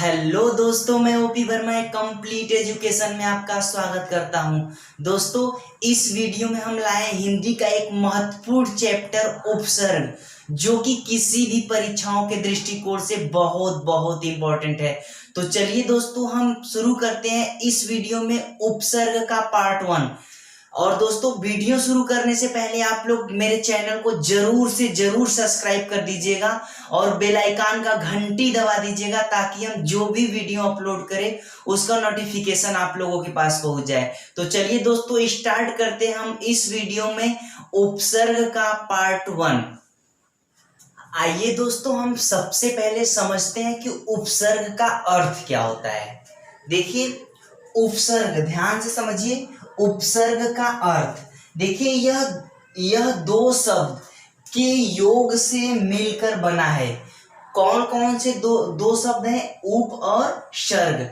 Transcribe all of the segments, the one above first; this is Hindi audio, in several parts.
हेलो दोस्तों, मैं ओपी वर्मा एक कंप्लीट एजुकेशन में आपका स्वागत करता हूं। दोस्तों, इस वीडियो में हम लाए हिंदी का एक महत्वपूर्ण चैप्टर उपसर्ग, जो कि किसी भी परीक्षाओं के दृष्टिकोण से बहुत बहुत इंपॉर्टेंट है। तो चलिए दोस्तों, हम शुरू करते हैं इस वीडियो में उपसर्ग का पार्ट 1। और दोस्तों, वीडियो शुरू करने से पहले आप लोग मेरे चैनल को जरूर से जरूर सब्सक्राइब कर दीजिएगा और बेल आइकन का घंटी दबा दीजिएगा, ताकि हम जो भी वीडियो अपलोड करें उसका नोटिफिकेशन आप लोगों के पास पहुंच जाए। तो चलिए दोस्तों, स्टार्ट करते हैं हम इस वीडियो में उपसर्ग का पार्ट 1। आइए दोस्तों, हम सबसे पहले समझते हैं कि उपसर्ग का अर्थ क्या होता है। देखिए, उपसर्ग ध्यान से समझिए। उपसर्ग का अर्थ देखिए, यह दो शब्द के योग से मिलकर बना है। कौन कौन से दो शब्द हैं? उप और सर्ग,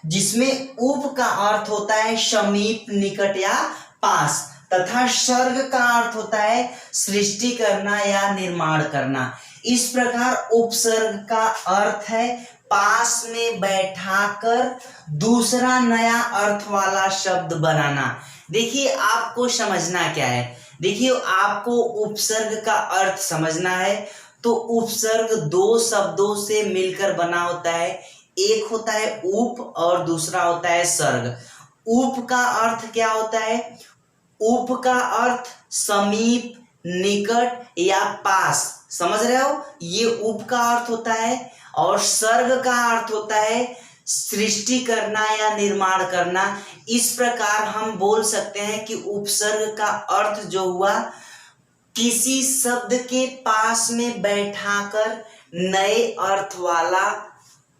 जिसमें उप का अर्थ होता है समीप, निकट या पास, तथा सर्ग का अर्थ होता है सृष्टि करना या निर्माण करना। इस प्रकार उपसर्ग का अर्थ है पास में बैठाकर दूसरा नया अर्थ वाला शब्द बनाना। देखिए, आपको समझना क्या है। देखिए, आपको उपसर्ग का अर्थ समझना है तो उपसर्ग दो शब्दों से मिलकर बना होता है। एक होता है उप और दूसरा होता है सर्ग। उप का अर्थ क्या होता है? उप का अर्थ समीप, निकट या पास। समझ रहे हो? ये उप का अर्थ होता है। और सर्ग का अर्थ होता है सृष्टि करना या निर्माण करना। इस प्रकार हम बोल सकते हैं कि उपसर्ग का अर्थ जो हुआ, किसी शब्द के पास में बैठाकर नए अर्थ वाला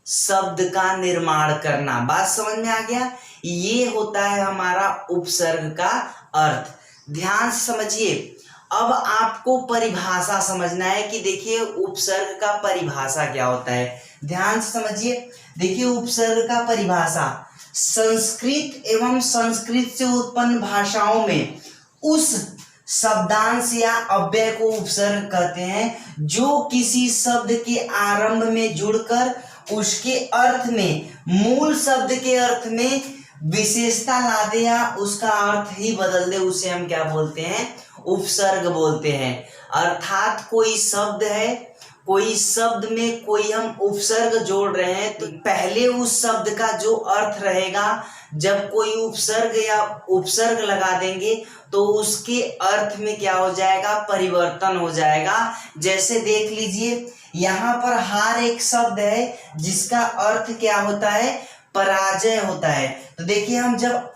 शब्द का निर्माण करना। बात समझ में आ गया? ये होता है हमारा उपसर्ग का अर्थ। ध्यान से समझिए। अब आपको परिभाषा समझना है कि देखिए उपसर्ग का परिभाषा क्या होता है। ध्यान से समझिए। देखिए, उपसर्ग का परिभाषा संस्कृत एवं संस्कृत से उत्पन्न भाषाओं में उस शब्दांश या अव्यय को उपसर्ग कहते हैं जो किसी शब्द के आरंभ में जुड़कर उसके अर्थ में, मूल शब्द के अर्थ में विशेषता ला दे या उसका अर्थ ही बदल दे। उसे हम क्या बोलते हैं? उपसर्ग बोलते हैं। अर्थात कोई शब्द है, कोई शब्द में कोई हम उपसर्ग जोड़ रहे हैं, तो पहले उस शब्द का जो अर्थ रहेगा, जब कोई उपसर्ग या उपसर्ग लगा देंगे तो उसके अर्थ में क्या हो जाएगा? परिवर्तन हो जाएगा। जैसे देख लीजिए, यहाँ पर हार एक शब्द है जिसका अर्थ क्या होता है? पराजय होता है। तो देखिए, हम जब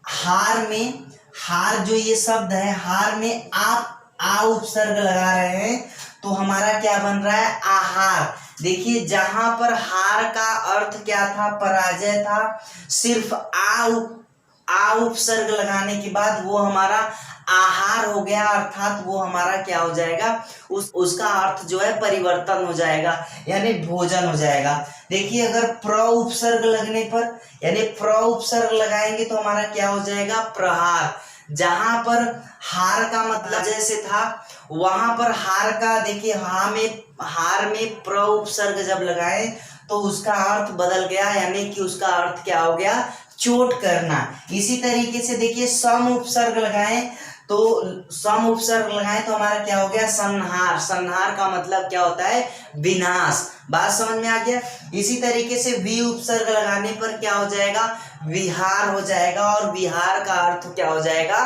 हार में, हार जो ये शब्द है, हार में आप आ उपसर्ग लगा रहे हैं तो हमारा क्या बन रहा है? आहार। देखिए, जहां पर हार का अर्थ क्या था? पराजय था। सिर्फ आ उपसर्ग लगाने के बाद वो हमारा आहार हो गया, अर्थात वो हमारा क्या हो जाएगा? उसका अर्थ जो है परिवर्तन हो जाएगा, यानी भोजन हो जाएगा। देखिए, अगर प्र उपसर्ग लगने पर, यानी प्र उपसर्ग लगाएंगे तो हमारा क्या हो जाएगा? प्रहार। जहां पर हार का मतलब जैसे था, वहां पर हार का, देखिए हार में प्र उपसर्ग जब लगाए तो उसका अर्थ बदल गया, यानी कि उसका अर्थ क्या हो गया? चोट करना। इसी तरीके से देखिए, सम उपसर्ग लगाएं तो हमारा क्या हो गया? संहार। संहार का मतलब क्या होता है? विनाश। बात समझ में आ गया? इसी तरीके से वि उपसर्ग लगाने पर क्या हो जाएगा? विहार हो जाएगा। और विहार का अर्थ क्या हो जाएगा?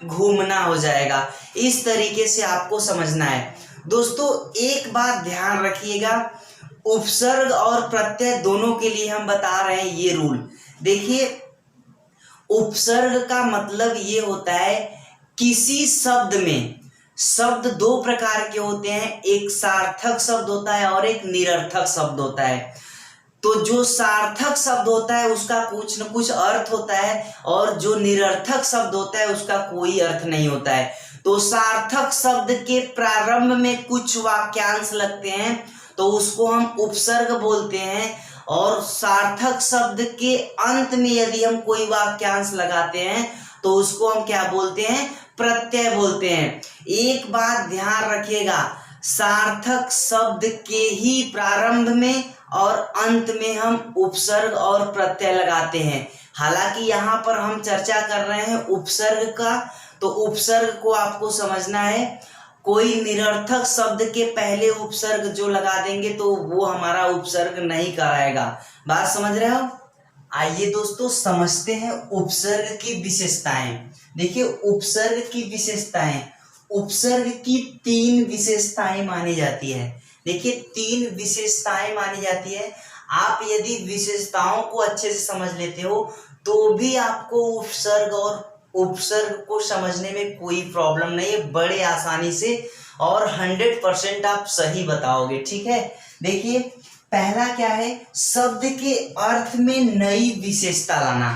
घूमना हो जाएगा। इस तरीके से आपको समझना है। दोस्तों, एक बात ध्यान रखिएगा, उपसर्ग और प्रत्यय दोनों के लिए हम बता रहे हैं ये रूल। देखिए, उपसर्ग का मतलब ये होता है किसी शब्द में, शब्द दो प्रकार के होते हैं, एक सार्थक शब्द होता है और एक निरर्थक शब्द होता है। तो जो सार्थक शब्द होता है उसका कुछ न कुछ अर्थ होता है, और जो निरर्थक शब्द होता है उसका कोई अर्थ नहीं होता है। तो सार्थक शब्द के प्रारंभ में कुछ वाक्यांश लगते हैं तो उसको हम उपसर्ग बोलते हैं, और सार्थक शब्द के अंत में यदि हम कोई वाक्यांश लगाते हैं तो उसको हम क्या बोलते हैं? प्रत्यय बोलते हैं। एक बात ध्यान रखिएगा, सार्थक शब्द के ही प्रारंभ में और अंत में हम उपसर्ग और प्रत्यय लगाते हैं। हालांकि यहाँ पर हम चर्चा कर रहे हैं उपसर्ग का, तो उपसर्ग को आपको समझना है। कोई निरर्थक शब्द के पहले उपसर्ग जो लगा देंगे तो वो हमारा उपसर्ग नहीं कराएगा। बात समझ रहे हो? आइए दोस्तों समझते हैं उपसर्ग की विशेषताएं। देखिए उपसर्ग की विशेषताएं, उपसर्ग की 3 विशेषताएं मानी जाती है। देखिए 3 विशेषताएं मानी जाती है। आप यदि विशेषताओं को अच्छे से समझ लेते हो तो भी आपको उपसर्ग और उपसर्ग को समझने में कोई प्रॉब्लम नहीं है, बड़े आसानी से और 100% आप सही बताओगे। ठीक है, देखिए पहला क्या है, शब्द के अर्थ में नई विशेषता लाना,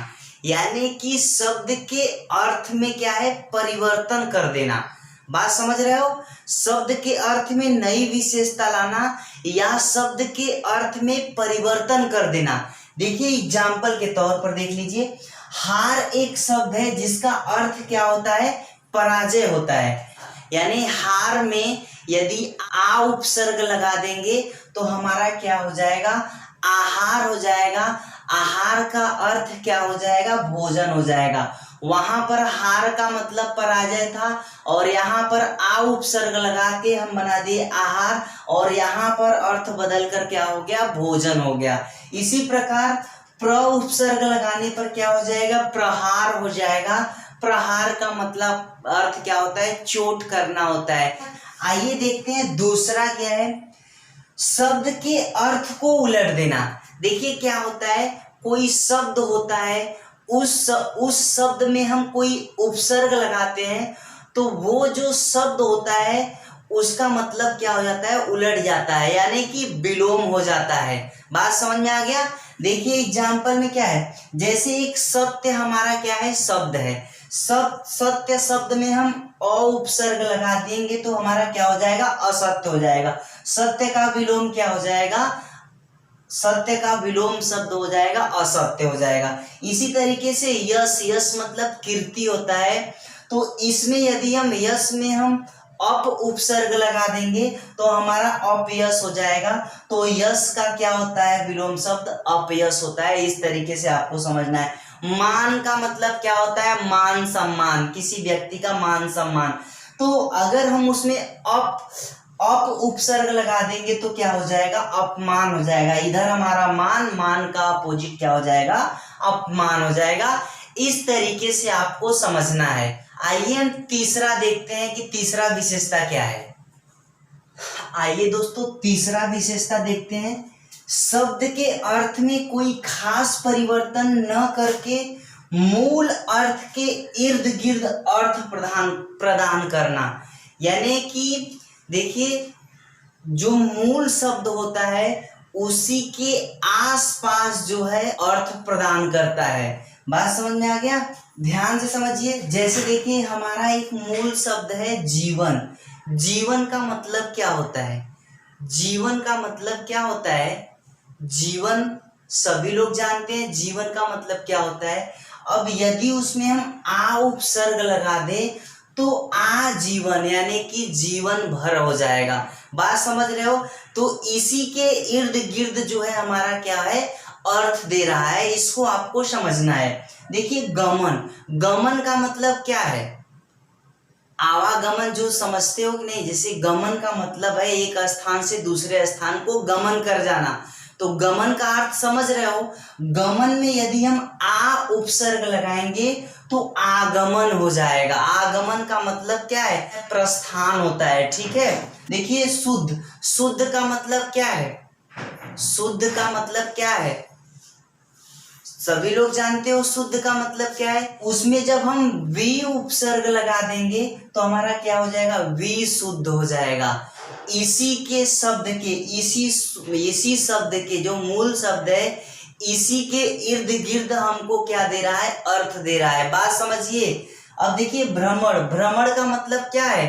यानी कि शब्द के अर्थ में क्या है, परिवर्तन कर देना। बात समझ रहे हो? शब्द के अर्थ में नई विशेषता लाना या शब्द के अर्थ में परिवर्तन कर देना। देखिए एग्जाम्पल के तौर पर देख लीजिए, हार एक शब्द है जिसका अर्थ क्या होता है, पराजय होता है। यानी हार में यदि आ उपसर्ग लगा देंगे तो हमारा क्या हो जाएगा, आहार हो जाएगा। आहार का अर्थ क्या हो जाएगा, भोजन हो जाएगा। वहां पर हार का मतलब पराजय था और यहाँ पर आ उपसर्ग लगा के हम बना दिए आहार, और यहाँ पर अर्थ बदल कर क्या हो गया, भोजन हो गया। इसी प्रकार प्र उपसर्ग लगाने पर क्या हो जाएगा, प्रहार हो जाएगा। प्रहार का मतलब अर्थ क्या होता है, चोट करना होता है। आइए देखते हैं दूसरा क्या है, शब्द के अर्थ को उलट देना। देखिए क्या होता है, कोई शब्द होता है, उस शब्द में हम कोई उपसर्ग लगाते हैं तो वो जो शब्द होता है उसका मतलब क्या हो जाता है, उलट जाता है, यानी कि विलोम हो जाता है। बात समझ में आ गया? देखिए एग्जाम्पल में क्या है, जैसे एक सत्य हमारा क्या है, शब्द है। सत्य शब्द में हम अ उपसर्ग लगा देंगे तो हमारा क्या हो जाएगा, असत्य हो जाएगा। सत्य का विलोम क्या हो जाएगा, सत्य का विलोम शब्द हो जाएगा, असत्य हो जाएगा। इसी तरीके से यश, यश मतलब कीर्ति होता है, तो इसमें यदि हम यश में हम अप उपसर्ग लगा देंगे तो हमारा अपयश हो जाएगा। तो यश का क्या होता है, विलोम शब्द अपयश होता है। इस तरीके से आपको समझना है। मान का मतलब क्या होता है, मान सम्मान, किसी व्यक्ति का मान सम्मान। तो अगर हम उसमें अप उपसर्ग लगा देंगे तो क्या हो जाएगा, अपमान हो जाएगा। इधर हमारा मान, मान का अपोजिट क्या हो जाएगा, अपमान हो जाएगा। इस तरीके से आपको समझना है। आइए हम तीसरा देखते हैं कि तीसरा विशेषता क्या है। आइए दोस्तों तीसरा विशेषता देखते हैं, शब्द के अर्थ में कोई खास परिवर्तन न करके मूल अर्थ के इर्द गिर्द अर्थ प्रदान करना। यानी कि देखिए जो मूल शब्द होता है उसी के आसपास जो है अर्थ प्रदान करता है। बात समझ में आ गया? ध्यान से समझिए। जैसे देखिए हमारा एक मूल शब्द है जीवन। जीवन का मतलब क्या होता है, जीवन का मतलब क्या होता है, जीवन सभी लोग जानते हैं जीवन का मतलब क्या होता है। अब यदि उसमें हम आ उपसर्ग लगा दे तो आजीवन यानी कि जीवन भर हो जाएगा। बात समझ रहे हो? तो इसी के इर्द गिर्द जो है हमारा क्या है, अर्थ दे रहा है। इसको आपको समझना है। देखिए गमन, गमन का मतलब क्या है, आवागमन जो समझते हो कि नहीं। जैसे गमन का मतलब है एक स्थान से दूसरे स्थान को गमन कर जाना। तो गमन का अर्थ समझ रहे हो? गमन में यदि हम आ उपसर्ग लगाएंगे तो आगमन हो जाएगा। आगमन का मतलब क्या है, प्रस्थान होता है। ठीक है, देखिए शुद्ध, शुद्ध का मतलब क्या है, शुद्ध का मतलब क्या है, सभी लोग जानते हो शुद्ध का मतलब क्या है। उसमें जब हम वी उपसर्ग लगा देंगे तो हमारा क्या हो जाएगा, वी शुद्ध हो जाएगा। इसी के शब्द के, इसी शब्द के जो मूल शब्द है इसी के इर्द गिर्द हमको क्या दे रहा है, अर्थ दे रहा है। बात समझिए। अब देखिए भ्रमण, भ्रमण का मतलब क्या है,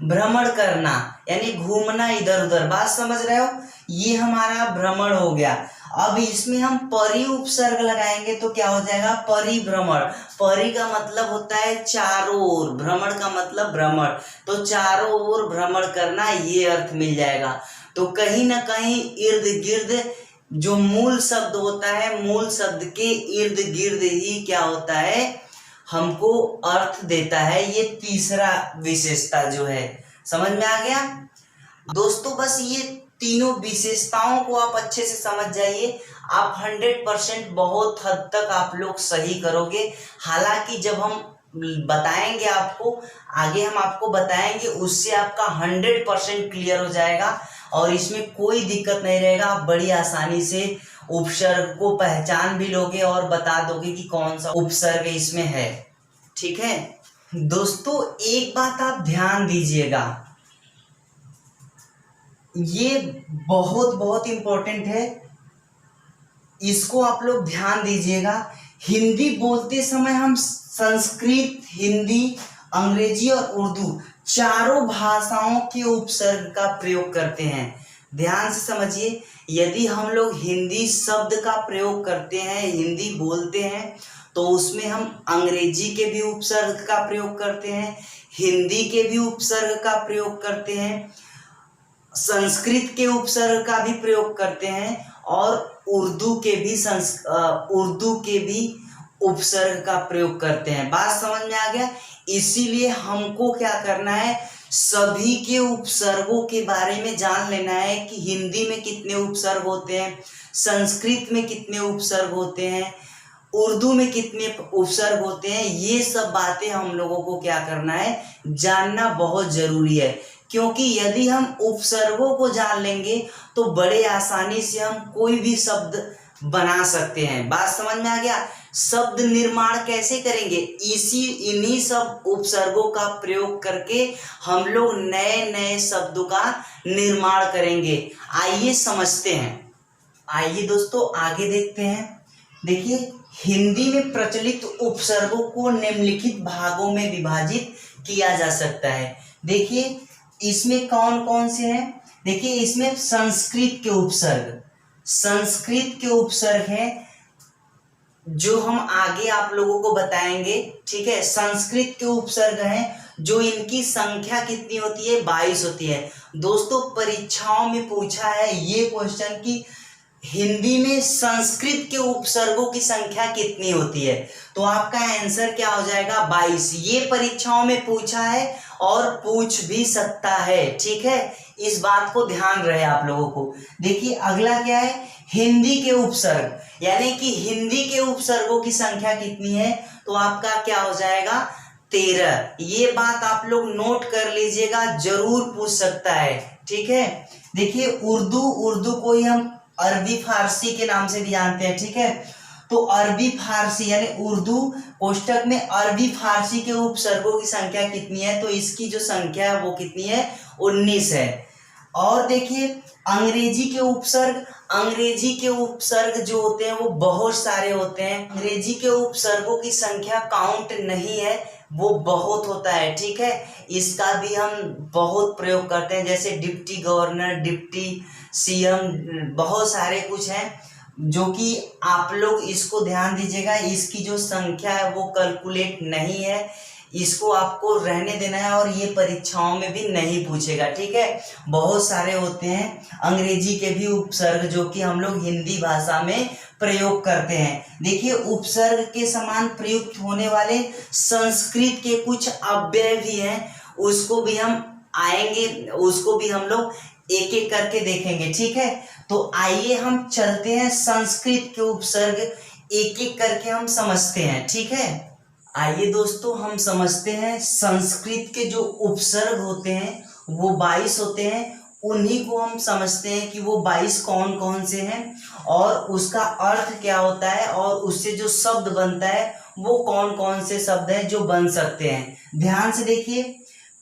भ्रमण करना यानी घूमना इधर उधर। बात समझ रहे हो? ये हमारा भ्रमण हो गया। अब इसमें हम परि उपसर्ग लगाएंगे तो क्या हो जाएगा, परिभ्रमण। परि का मतलब होता है चारों ओर, भ्रमण का मतलब भ्रमण, तो चारों ओर भ्रमण करना, ये अर्थ मिल जाएगा। तो कहीं ना कहीं इर्द गिर्द जो मूल शब्द होता है, मूल शब्द के इर्द गिर्द ही क्या होता है, हमको अर्थ देता है। ये तीसरा विशेषता जो है, समझ में आ गया दोस्तों। बस ये तीनों विशेषताओं को आप अच्छे से समझ जाइए, आप 100% बहुत हद तक आप लोग सही करोगे। हालांकि जब हम बताएंगे आपको, आगे हम आपको बताएंगे, उससे आपका 100% क्लियर हो जाएगा और इसमें कोई दिक्कत नहीं रहेगा। आप बड़ी आसानी से उपसर्ग को पहचान भी लोगे और बता दोगे कि कौन सा उपसर्ग इसमें है। ठीक है दोस्तों, एक बात आप ध्यान दीजिएगा, ये बहुत बहुत इंपॉर्टेंट है, इसको आप लोग ध्यान दीजिएगा। हिंदी बोलते समय हम संस्कृत, हिंदी, अंग्रेजी और उर्दू चारों भाषाओं के उपसर्ग का प्रयोग करते हैं। ध्यान से समझिए, यदि हम लोग हिंदी शब्द का प्रयोग करते हैं, हिंदी बोलते हैं, तो उसमें हम अंग्रेजी के भी उपसर्ग का प्रयोग करते हैं, हिंदी के भी उपसर्ग का प्रयोग करते हैं, संस्कृत के उपसर्ग का भी प्रयोग करते हैं और उर्दू के भी उपसर्ग का प्रयोग करते हैं। बात समझ में आ गया। इसीलिए हमको क्या करना है, सभी के उपसर्गों के बारे में जान लेना है कि हिंदी में कितने उपसर्ग होते हैं, संस्कृत में कितने उपसर्ग होते हैं, उर्दू में कितने उपसर्ग होते हैं। ये सब बातें हम लोगों को क्या करना है, जानना बहुत जरूरी है। क्योंकि यदि हम उपसर्गों को जान लेंगे तो बड़े आसानी से हम कोई भी शब्द बना सकते हैं। बात समझ में आ गया। शब्द निर्माण कैसे करेंगे, इन्हीं सब उपसर्गों का प्रयोग करके हम लोग नए नए शब्दों का निर्माण करेंगे। आइए समझते हैं। आइए दोस्तों आगे देखते हैं। देखिए, हिंदी में प्रचलित उपसर्गों को निम्नलिखित भागों में विभाजित किया जा सकता है। देखिए इसमें कौन कौन से हैं। देखिए इसमें संस्कृत के उपसर्ग हैं जो हम आगे आप लोगों को बताएंगे। ठीक है, संस्कृत के उपसर्ग हैं जो इनकी संख्या कितनी होती है, 22 होती है। दोस्तों परीक्षाओं में पूछा है ये क्वेश्चन कि हिंदी में संस्कृत के उपसर्गों की संख्या कितनी होती है, तो आपका आंसर क्या हो जाएगा, 22। ये परीक्षाओं में पूछा है और पूछ भी सकता है। ठीक है, इस बात को ध्यान रहे आप लोगों को। देखिए अगला क्या है, हिंदी के उपसर्ग, यानी कि हिंदी के उपसर्गों की संख्या कितनी है, तो आपका क्या हो जाएगा, 13। ये बात आप लोग नोट कर लीजिएगा, जरूर पूछ सकता है। ठीक है, देखिए उर्दू को ही हम अरबी फारसी के नाम से भी जानते हैं। ठीक है, तो अरबी फारसी यानी उर्दू कोष्टक में अरबी फारसी के उपसर्गों की संख्या कितनी है, तो इसकी जो संख्या है वो कितनी है, 19 है। और देखिए अंग्रेजी के उपसर्ग जो होते हैं वो बहुत सारे होते हैं। अंग्रेजी के उपसर्गों की संख्या काउंट नहीं है, वो बहुत होता है। ठीक है, इसका भी हम बहुत प्रयोग करते हैं, जैसे डिप्टी गवर्नर, डिप्टी सीएम, बहुत सारे कुछ हैं जो कि आप लोग इसको ध्यान दीजिएगा। इसकी जो संख्या है वो कैलकुलेट नहीं है, इसको आपको रहने देना है और ये परीक्षाओं में भी नहीं पूछेगा। ठीक है, बहुत सारे होते हैं अंग्रेजी के भी उपसर्ग जो कि हम लोग हिंदी भाषा में प्रयोग करते हैं। देखिए उपसर्ग के समान प्रयुक्त होने वाले संस्कृत के कुछ अव्यय भी हैं, उसको भी हम लोग एक एक करके देखेंगे। ठीक है, तो आइए हम चलते हैं संस्कृत के उपसर्ग एक एक करके हम समझते हैं। ठीक है, आइए दोस्तों हम समझते हैं संस्कृत के जो उपसर्ग होते हैं वो 22 होते हैं। उन्हीं को हम समझते हैं कि वो 22 कौन कौन से हैं और उसका अर्थ क्या होता है और उससे जो शब्द बनता है वो कौन कौन से शब्द हैं जो बन सकते हैं। ध्यान से देखिए,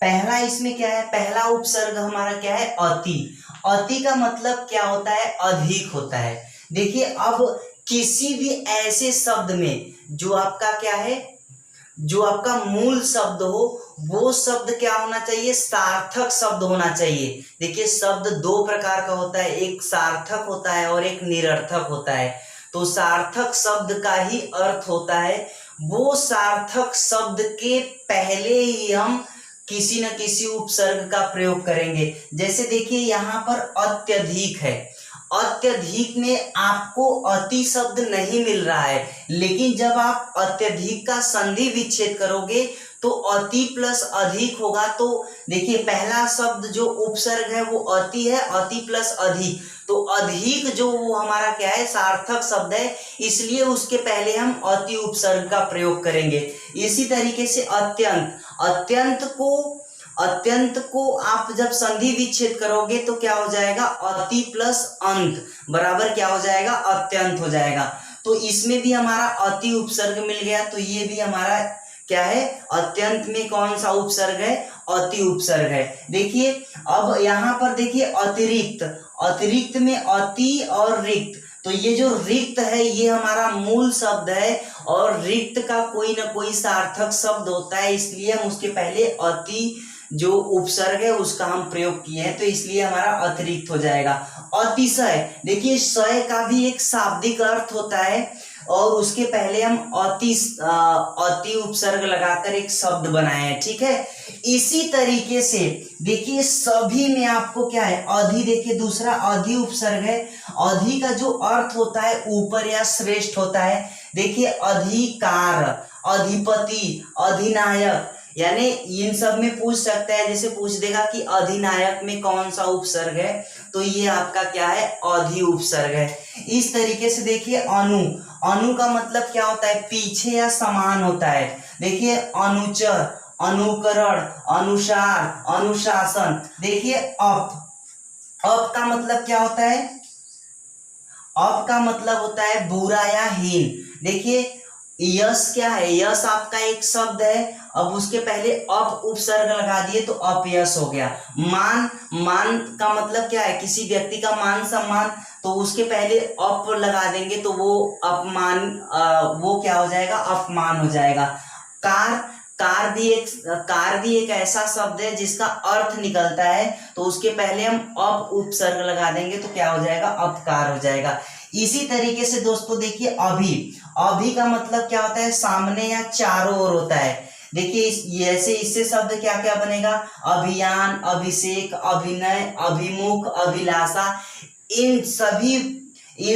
पहला इसमें क्या है, पहला उपसर्ग हमारा क्या है, अति। अति का मतलब क्या होता है, अधिक होता है। देखिए अब किसी भी ऐसे शब्द में जो आपका क्या है, जो आपका मूल शब्द हो वो शब्द क्या होना चाहिए, सार्थक शब्द होना चाहिए। देखिए शब्द दो प्रकार का होता है, एक सार्थक होता है और एक निरर्थक होता है। तो सार्थक शब्द का ही अर्थ होता है वो सार्थक शब्द के पहले ही हम किसी न किसी उपसर्ग का प्रयोग करेंगे। जैसे देखिए यहाँ पर अत्यधिक है, अत्यधिक में आपको अति शब्द नहीं मिल रहा है, लेकिन जब आप अत्यधिक का संधि विच्छेद करोगे तो अति प्लस अधिक होगा। तो देखिए पहला शब्द जो उपसर्ग है वो अति है, अति प्लस अधिक, तो अधिक जो वो हमारा क्या है, सार्थक शब्द है, इसलिए उसके पहले हम अति उपसर्ग का प्रयोग करेंगे। इसी तरीके से अत्यंत, अत्यंत को आप जब संधि विच्छेद करोगे तो क्या हो जाएगा, अति प्लस अंत बराबर क्या हो जाएगा, अत्यंत हो जाएगा। तो इसमें भी हमारा अति उपसर्ग मिल गया, तो ये भी हमारा क्या है, अत्यंत में कौन सा उपसर्ग है, अति उपसर्ग है। देखिए अब यहाँ पर देखिए अतिरिक्त, अतिरिक्त में अति और रिक्त, तो ये जो रिक्त है ये हमारा मूल शब्द है और रिक्त का कोई ना कोई सार्थक शब्द होता है, इसलिए हम उसके पहले अति जो उपसर्ग है उसका हम प्रयोग किए हैं, तो इसलिए हमारा अतिरिक्त हो जाएगा। अतिशय, देखिए शय का भी एक शाब्दिक अर्थ होता है और उसके पहले हम अति उपसर्ग लगाकर एक शब्द बनाए हैं, ठीक है। इसी तरीके से देखिए सभी में आपको क्या है, अधि, देखिए दूसरा अधि उपसर्ग है। अधि का जो अर्थ होता है ऊपर या श्रेष्ठ होता है। देखिए अधिकार, अधिपति, अधिनायक, यानी इन सब में पूछ सकता है, जैसे पूछ देगा कि अधिनायक में कौन सा उपसर्ग है, तो ये आपका क्या है, अधि उपसर्ग है। इस तरीके से देखिए अनु, अनु का मतलब क्या होता है, पीछे या समान होता है। देखिए अनुचर, अनुकरण, अनुसार, अनुशासन। देखिए अप, अप का मतलब क्या होता है, अप का मतलब होता है बुरा या हीन। देखिए यश क्या है, यश आपका एक शब्द है, अब उसके पहले अप उपसर्ग लगा दिए तो अपयश हो गया। मान, मान का मतलब क्या है, किसी व्यक्ति का मान सम्मान, तो उसके पहले अप लगा देंगे तो वो अपमान, वो क्या हो जाएगा, अपमान हो जाएगा। कार, कार भी एक ऐसा शब्द है जिसका अर्थ निकलता है, तो उसके पहले हम अप उपसर्ग लगा देंगे तो क्या हो जाएगा, अपकार हो जाएगा। इसी तरीके से दोस्तों देखिए अभी, अभी का मतलब क्या होता है, सामने या चारों ओर होता है। देखिए ऐसे इससे शब्द क्या क्या बनेगा, अभियान, अभिषेक, अभिनय, अभिमुख, अभिलाषा। इन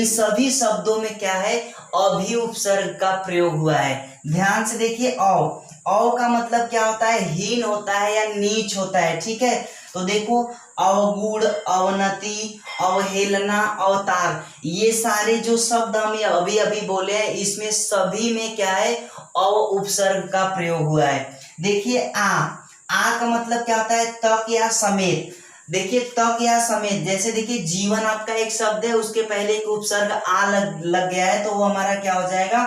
सभी शब्दों में क्या है, अभि उपसर्ग का प्रयोग हुआ है। ध्यान से देखिए औ का मतलब क्या होता है, हीन होता है या नीच होता है, ठीक है। तो देखो अवगुण, अवनति, अवहेलना, अवतार, ये सारे जो शब्द हम अभी अभी बोले हैं इसमें सभी में क्या है, अव उपसर्ग का प्रयोग हुआ है। देखिए आ का मतलब क्या होता है, तक या समेत। देखिए तक या समेत, जैसे देखिए जीवन आपका एक शब्द है, उसके पहले एक उपसर्ग आ लग गया है तो वो हमारा क्या हो जाएगा,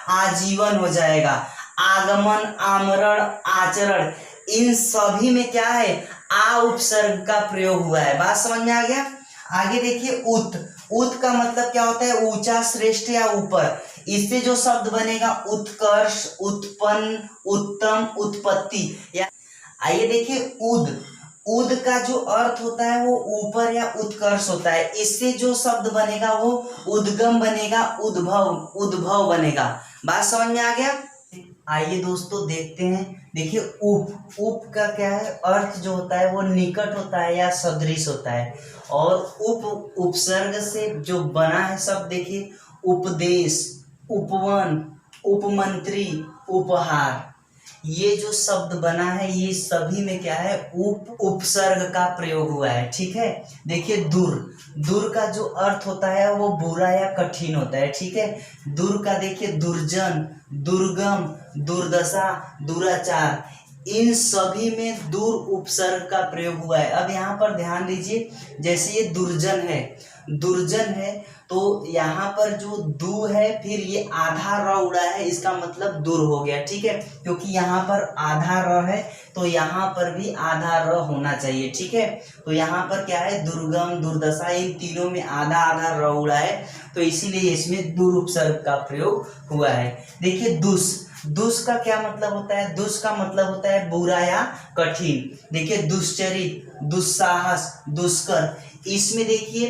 आजीवन हो जाएगा। आगमन, आमरण, आचरण, इन सभी में क्या है, आ उपसर्ग का प्रयोग हुआ है। बात समझ में आ गया। आगे देखिए उत का मतलब क्या होता है, ऊंचा, श्रेष्ठ या ऊपर। इससे जो शब्द बनेगा उत्कर्ष, उत्पन्न, उत्तम, उत्पत्ति। या आइए देखिए उद का जो अर्थ होता है वो ऊपर या उत्कर्ष होता है। इससे जो शब्द बनेगा वो उद्गम बनेगा, उद्भव बनेगा। बात समझ में आ गया। आइए दोस्तों देखते हैं। देखिए उप का क्या है, अर्थ जो होता है वो निकट होता है या सदृश होता है, और उपसर्ग से जो बना है शब्द देखिए उपदेश, उपवन, उपमंत्री, उपहार। ये जो शब्द बना है ये सभी में क्या है, उपसर्ग का प्रयोग हुआ है, ठीक है। देखिए दूर का जो अर्थ होता है वो बुरा या कठिन होता है, ठीक है। दूर का देखिए दुर्जन, दुर्गम, दुर्दशा, दुराचार, इन सभी में दूर उपसर्ग का प्रयोग हुआ है। अब यहाँ पर ध्यान दीजिए, जैसे ये दुर्जन है तो यहाँ पर जो दू है फिर ये आधा र उड़ा है, इसका मतलब दूर हो गया, ठीक है। क्योंकि यहाँ पर आधा र है तो यहाँ पर भी आधा र होना चाहिए, ठीक है। तो यहाँ पर क्या है, दुर्गम, दुर्दशा, इन तीनों में आधा आधा र उड़ा है, तो इसीलिए इसमें दूर उपसर्ग का प्रयोग हुआ है। देखिए दुष् का क्या मतलब होता है? दुष् का मतलब होता है बुरा या कठिन। देखिए दुश्चरित, दुस्साहस, दुष्कर, इसमें देखिए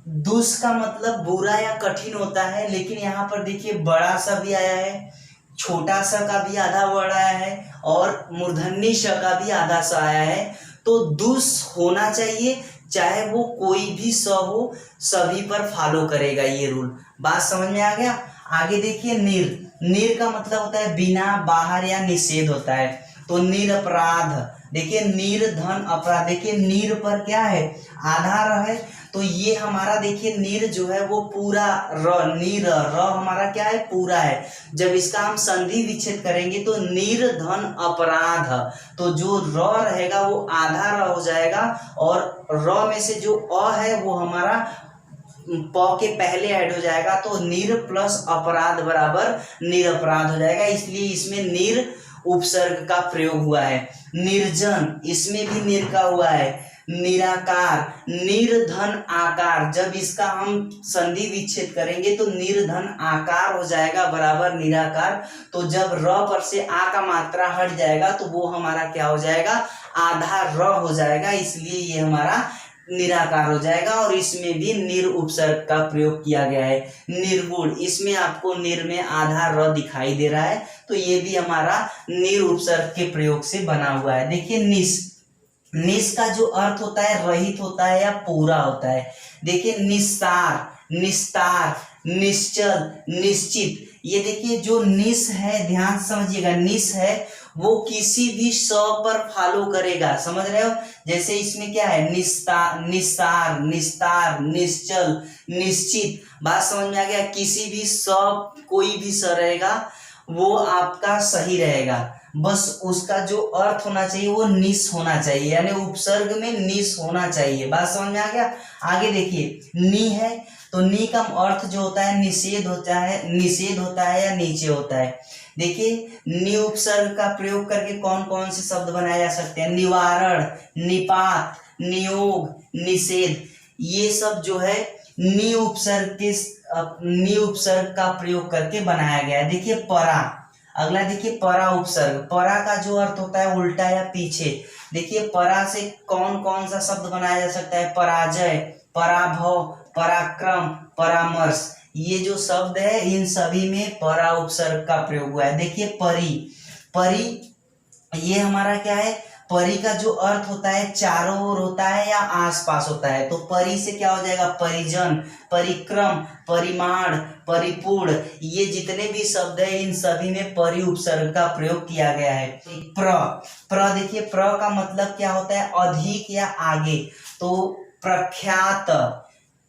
दुष् का मतलब बुरा या कठिन होता है, लेकिन यहाँ पर देखिए बड़ा सा भी आया है, छोटा सा का भी आधा वर्ड आया है और मूर्धन्य श का भी आधा सा आया है। तो दुष् होना चाहिए, चाहे वो कोई भी स हो, सभी पर फॉलो करेगा ये रूल। बात समझ में आ गया? आगे देखिए निर, निर का मतलब होता है बिना, बाहर या निषेध होता है। तो निरपराध, देखिए निर्धन अपराध, देखिए नीर पर क्या है? आधा र है, तो ये हमारा देखिए नीर जो है वो पूरा र, नीर र हमारा क्या है? पूरा है। जब इसका हम संधि विच्छेद करेंगे तो निर्धन अपराध, तो जो र रहेगा वो आधा र हो जाएगा और र में से जो अ है वो हमारा प के पहले ऐड हो जाएगा, तो निर प्लस अपराध बराबर निरपराध हो जाएगा, इसलिए इसमें निर उपसर्ग का प्रयोग हुआ है। निर्जन, इसमें भी निर का हुआ है। निराकार, निर्धन आकार, जब इसका हम संधि विच्छेद करेंगे तो निर्धन आकार हो जाएगा बराबर निराकार, तो जब र पर से आ का मात्रा हट जाएगा तो वो हमारा क्या हो जाएगा? आधा र हो जाएगा, इसलिए ये हमारा निराकार हो जाएगा। और इसमें भी निर उपसर्ग का प्रयोग किया गया है। निर्गुण, इसमें आपको निर में आधा र दिखाई दे रहा है, तो ये भी हमारा निर उपसर्ग के प्रयोग से बना हुआ है। देखिए निस, निस का जो अर्थ होता है रहित होता है या पूरा होता है। देखिए निस्तार, निस्तार, निश्चल, निश्चित, ये देखिए जो निस है, ध्यान से समझिएगा, निस है वो किसी भी स पर फॉलो करेगा, समझ रहे हो? जैसे इसमें क्या है? निस्तार, निस्तार, निस्तार, निश्चल, निश्चित, बात समझ में आ गया? किसी भी स, कोई भी स रहेगा वो आपका सही रहेगा, बस उसका जो अर्थ होना चाहिए वो निस होना चाहिए, यानी उपसर्ग में निस होना चाहिए। बात समझ में आ गया? आगे देखिए नी है, तो नी का अर्थ जो होता है निषेध होता है, निषेध होता है या नीचे होता है। देखिए नि उपसर्ग का प्रयोग करके कौन कौन से शब्द बनाए जा सकते हैं? निवारण, निपात, नियोग, निषेध, ये सब जो है नि उपसर्ग के नि उपसर्ग का प्रयोग करके बनाया गया है। देखिए परा, अगला देखिए परा उपसर्ग, परा का जो अर्थ होता है उल्टा या पीछे। देखिए परा से कौन कौन सा शब्द बनाया जा सकता है? पराजय, पराभव, पराक्रम, परामर्श, ये जो शब्द है इन सभी में परा उपसर्ग का प्रयोग हुआ है। देखिए परी, परी ये हमारा क्या है? परी का जो अर्थ होता है चारों ओर होता है या आसपास होता है, तो परी से क्या हो जाएगा? परिजन, परिक्रम, परिमाण, परिपूर्ण, ये जितने भी शब्द है इन सभी में परि उपसर्ग का प्रयोग किया गया है। प्र, प्र देखिए प्र का मतलब क्या होता है? अधिक या आगे, तो प्रख्यात,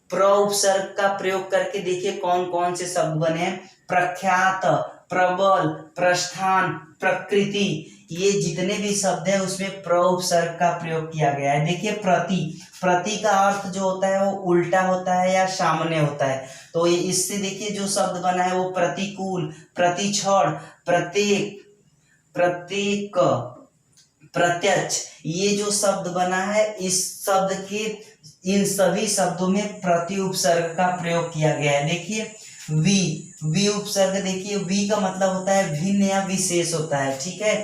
प्र उपसर्ग का प्रयोग करके देखिए कौन कौन से शब्द बने हैं? प्रख्यात, प्रबल, प्रस्थान, प्रकृति, ये जितने भी शब्द है उसमें प्र उपसर्ग का प्रयोग किया गया है। देखिए प्रति, प्रति का अर्थ जो होता है वो उल्टा होता है या सामने होता है, तो ये इससे देखिए जो शब्द बना है वो प्रतिकूल, प्रतिक्षण, प्रत्येक, प्रत्येक, प्रत्यक्ष, ये जो शब्द बना है इस शब्द के इन सभी शब्दों में प्रति उपसर्ग का प्रयोग किया गया है। देखिए वी, वी उपसर्ग, देखिए वी का मतलब होता है भिन्न या विशेष होता है, ठीक है?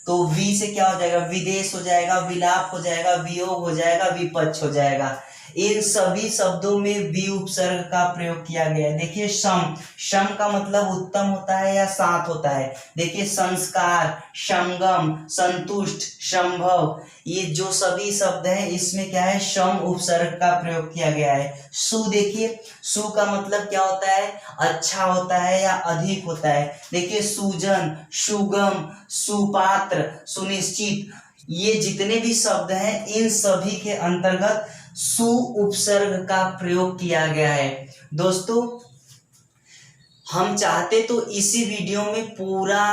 तो वी से क्या हो जाएगा? विदेश हो जाएगा, विलाप हो जाएगा, वियोग हो जाएगा, विपक्ष हो जाएगा। इन सभी शब्दों में वी उपसर्ग का प्रयोग किया गया है। देखिए सम, सम का मतलब उत्तम होता है या साथ होता है। देखिए संस्कार, संगम, संतुष्ट, संभव, ये जो सभी शब्द हैं इसमें क्या है? सम उपसर्ग का प्रयोग किया गया है। सु, देखिए सु का मतलब क्या होता है? अच्छा होता है या अधिक होता है। देखिए सुजन, सुगम, सुपात्र, सुनिश्चित, ये जितने भी शब्द हैं इन सभी के अंतर्गत सु उपसर्ग का प्रयोग किया गया है। दोस्तों हम चाहते तो इसी वीडियो में पूरा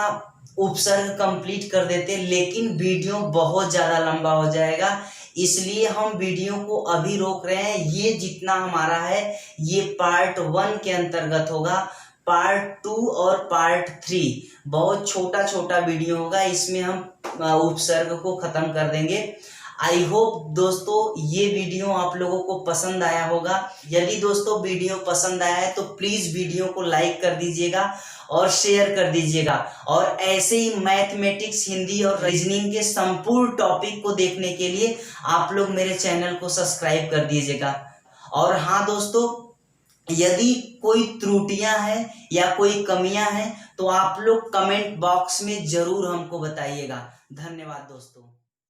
उपसर्ग कंप्लीट कर देते, लेकिन वीडियो बहुत ज़्यादा लंबा हो जाएगा, इसलिए हम वीडियो को अभी रोक रहे हैं। ये जितना हमारा है ये पार्ट 1 के अंतर्गत होगा। पार्ट 2 और पार्ट 3 बहुत छोटा छोटा वीडियो होगा, इसमें हम उपसर्ग को खत्म कर देंगे। आई होप दोस्तों ये वीडियो आप लोगों को पसंद आया होगा। यदि दोस्तों वीडियो पसंद आया है तो प्लीज़ वीडियो को लाइक कर दीजिएगा और शेयर कर दीजिएगा। और ऐसे ही मैथमेटिक्स, हिंदी और रीजनिंग के संपूर्ण टॉपिक को देखने के लिए आप लोग मेरे चैनल को सब्सक्राइब कर दीजिएगा। और हाँ दोस्तों, यदि कोई त्रुटियां हैं या कोई कमियां हैं तो आप लोग कमेंट बॉक्स में जरूर हमको बताइएगा। धन्यवाद दोस्तों।